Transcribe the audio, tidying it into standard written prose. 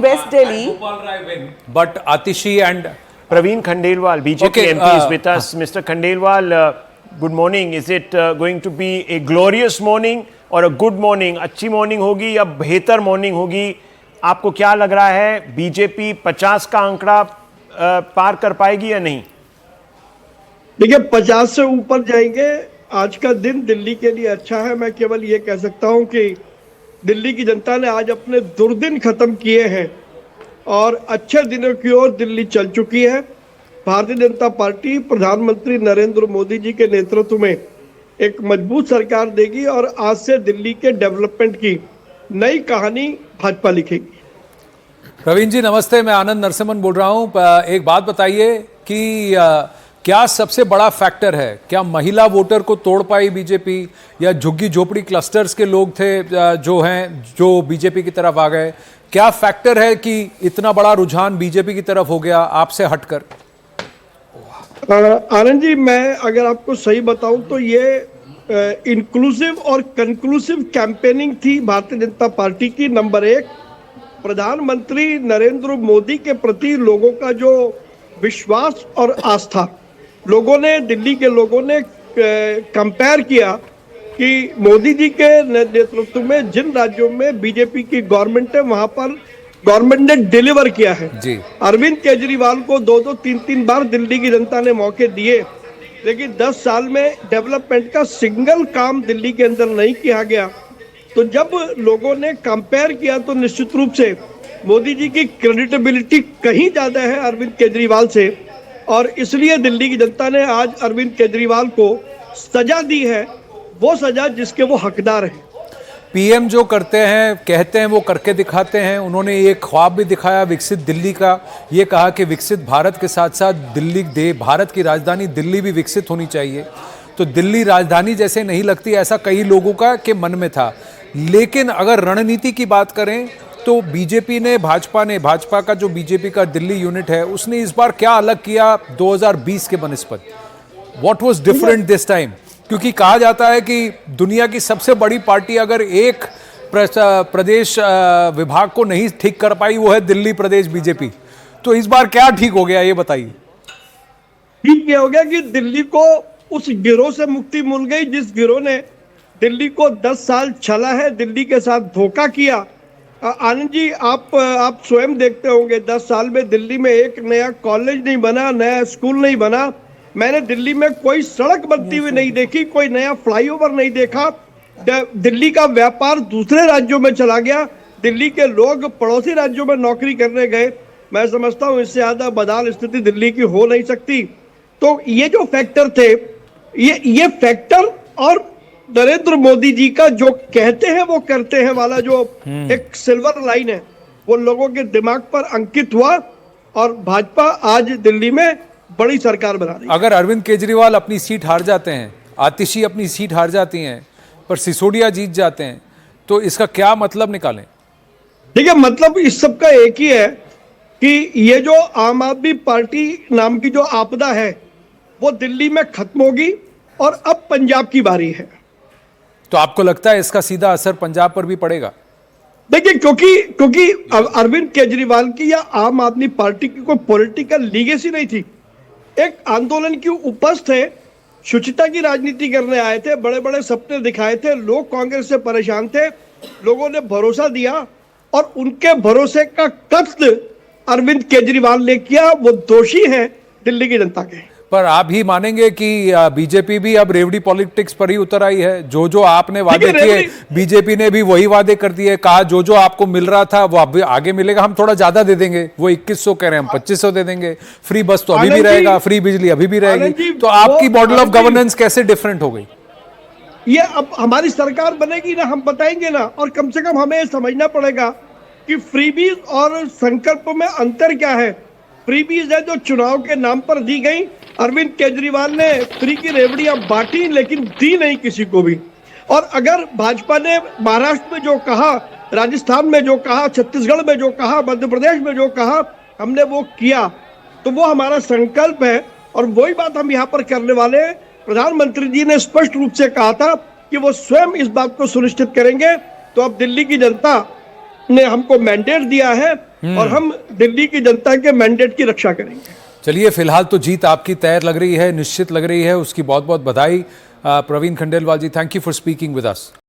West Delhi. Gopal Rai win, but Atishi and Praveen Khandelwal, BJP Okay, MP, is with us. Mr. Khandelwal, good morning. Is it going to be a glorious morning or a good morning? अच्छी morning होगी या बेहतर morning होगी? आपको क्या लग रहा है? बीजेपी 50 का आंकड़ा पार कर पाएगी या नहीं? देखिए 50 से ऊपर जाएंगे। आज का दिन दिल्ली के लिए अच्छा है। मैं केवल ये कह सकता हूं कि दिल्ली की जनता ने आज अपने दुर्दिन खत्म किए हैं और अच्छे दिनों की ओर दिल्ली चल चुकी है। भारतीय जनता पार्टी प्रधानमंत्री नरेंद्र मोदी जी के नेतृत्व में एक मजबूत सरकार देगी और आज से दिल्ली के डेवलपमेंट की नई कहानी भाजपा लिखेगी। प्रवीण जी नमस्ते, मैं आनंद नरसिम्हन बोल रहा हूं। एक बात बताइए कि क्या सबसे बड़ा फैक्टर है, क्या महिला वोटर को तोड़ पाई बीजेपी या झुग्गी झोपड़ी क्लस्टर्स के लोग थे जो बीजेपी की तरफ आ गए? क्या फैक्टर है कि इतना बड़ा रुझान बीजेपी की तरफ हो गया आपसे हटकर? आनंद जी, मैं अगर आपको सही बताऊं तो ये इंक्लूसिव और कंक्लूसिव कैंपेनिंग थी भारतीय जनता पार्टी की। नंबर 1, प्रधानमंत्री नरेंद्र मोदी के प्रति लोगों का जो विश्वास और आस्था, लोगों ने, दिल्ली के लोगों ने कंपेयर किया कि मोदी जी के नेतृत्व में जिन राज्यों में बीजेपी की गवर्नमेंट है वहां पर गवर्नमेंट ने डिलीवर किया है जी। अरविंद केजरीवाल को 2-2, 3-3 बार दिल्ली की जनता ने मौके दिए, लेकिन 10 साल में डेवलपमेंट का सिंगल काम दिल्ली के अंदर नहीं किया गया। तो जब लोगों ने कंपेयर किया तो निश्चित रूप से मोदी जी की क्रेडिटेबिलिटी कहीं ज्यादा है अरविंद केजरीवाल से, और इसलिए दिल्ली की जनता ने आज अरविंद केजरीवाल को सजा दी है, वो सजा जिसके वो हकदार हैं। पीएम जो करते हैं, कहते हैं, वो करके दिखाते हैं। उन्होंने एक ख्वाब भी दिखाया विकसित दिल्ली का, ये कहा कि विकसित भारत के साथ साथ भारत की राजधानी दिल्ली भी विकसित होनी चाहिए। तो दिल्ली राजधानी जैसे नहीं लगती, ऐसा कई लोगों का के मन में था। लेकिन अगर रणनीति की बात करें तो भाजपा का जो बीजेपी का दिल्ली यूनिट है, उसने इस बार क्या अलग किया 2020 के बनिस्बत? What was different this time? क्योंकि कहा जाता है कि दुनिया की सबसे बड़ी पार्टी अगर एक प्रदेश विभाग को नहीं ठीक कर पाई, वो है दिल्ली प्रदेश बीजेपी। तो इस बार क्या ठीक हो गया, ये बताइए। ठीक ये हो गया कि दिल्ली को उस गिरोह से मुक्ति मिल गई जिस गिरोह ने दिल्ली को 10 साल छला है, दिल्ली के साथ धोखा किया। आनंद जी, आप स्वयं देखते होंगे 10 साल में दिल्ली में एक नया कॉलेज नहीं बना, नया स्कूल नहीं बना। मैंने दिल्ली में कोई सड़क बनती हुई नहीं देखी, कोई नया फ्लाईओवर नहीं देखा। दिल्ली का व्यापार दूसरे राज्यों में चला गया, दिल्ली के लोग पड़ोसी राज्यों में नौकरी करने गए। मैं समझता हूँ इससे ज्यादा बदहाल स्थिति दिल्ली की हो नहीं सकती। तो ये जो फैक्टर थे, ये फैक्टर और नरेंद्र मोदी जी का जो कहते हैं वो करते हैं वाला जो एक सिल्वर लाइन है, वो लोगों के दिमाग पर अंकित हुआ और भाजपा आज दिल्ली में बड़ी सरकार बना रही है। अगर अरविंद केजरीवाल अपनी सीट हार जाते हैं, आतिशी अपनी सीट हार जाती हैं, पर सिसोदिया जीत जाते हैं, तो इसका क्या मतलब निकालें? देखिए, मतलब इस सब का एक ही है कि ये जो आम आदमी पार्टी नाम की जो आपदा है वो दिल्ली में खत्म होगी और अब पंजाब की बारी है। तो आपको लगता है इसका सीधा असर पंजाब पर भी पड़ेगा? देखिए, क्योंकि अरविंद केजरीवाल की या आम आदमी पार्टी की कोई पॉलिटिकल लीगेसी नहीं थी। एक आंदोलन की उपज थे, शुचिता की राजनीति करने आए थे, बड़े बड़े सपने दिखाए थे, लोग कांग्रेस से परेशान थे, लोगों ने भरोसा दिया और उनके भरोसे का कत्ल अरविंद केजरीवाल ने किया। वो दोषी हैं दिल्ली की जनता के। पर आप ही मानेंगे कि बीजेपी भी अब रेवड़ी पॉलिटिक्स पर ही उतर आई है। जो आपने वादे किए, बीजेपी ने भी वही वादे कर दिए। कहा जो आपको मिल रहा था वो अभी आगे मिलेगा, हम थोड़ा ज्यादा दे देंगे। वो 2100 कह रहे हैं, हम 2500 दे देंगे। फ्री बस तो अभी भी रहेगा, फ्री बिजली अभी भी रहेगी। तो आपकी मॉडल ऑफ गवर्नेंस कैसे डिफरेंट हो गई? ये अब हमारी सरकार बनेगी ना, हम बताएंगे ना। और कम से कम हमें समझना पड़ेगा कि फ्रीबीज और संकल्प में अंतर क्या है। फ्रीबीज है जो चुनाव के नाम पर दी गई। अरविंद केजरीवाल ने फ्री की रेवड़ियां बांटी लेकिन दी नहीं किसी को भी। और अगर भाजपा ने महाराष्ट्र में जो कहा, राजस्थान में जो कहा, छत्तीसगढ़ में जो कहा, मध्य प्रदेश में जो कहा, हमने वो किया, तो वो हमारा संकल्प है और वही बात हम यहाँ पर करने वाले हैं। प्रधानमंत्री जी ने स्पष्ट रूप से कहा था कि वो स्वयं इस बात को सुनिश्चित करेंगे। तो अब दिल्ली की जनता ने हमको मैंडेट दिया है और हम दिल्ली की जनता के मैंडेट की रक्षा करेंगे। चलिए, फिलहाल तो जीत आपकी तैयार लग रही है, निश्चित लग रही है, उसकी बहुत बहुत बधाई। Praveen Khandelwal ji, thank you for speaking with us.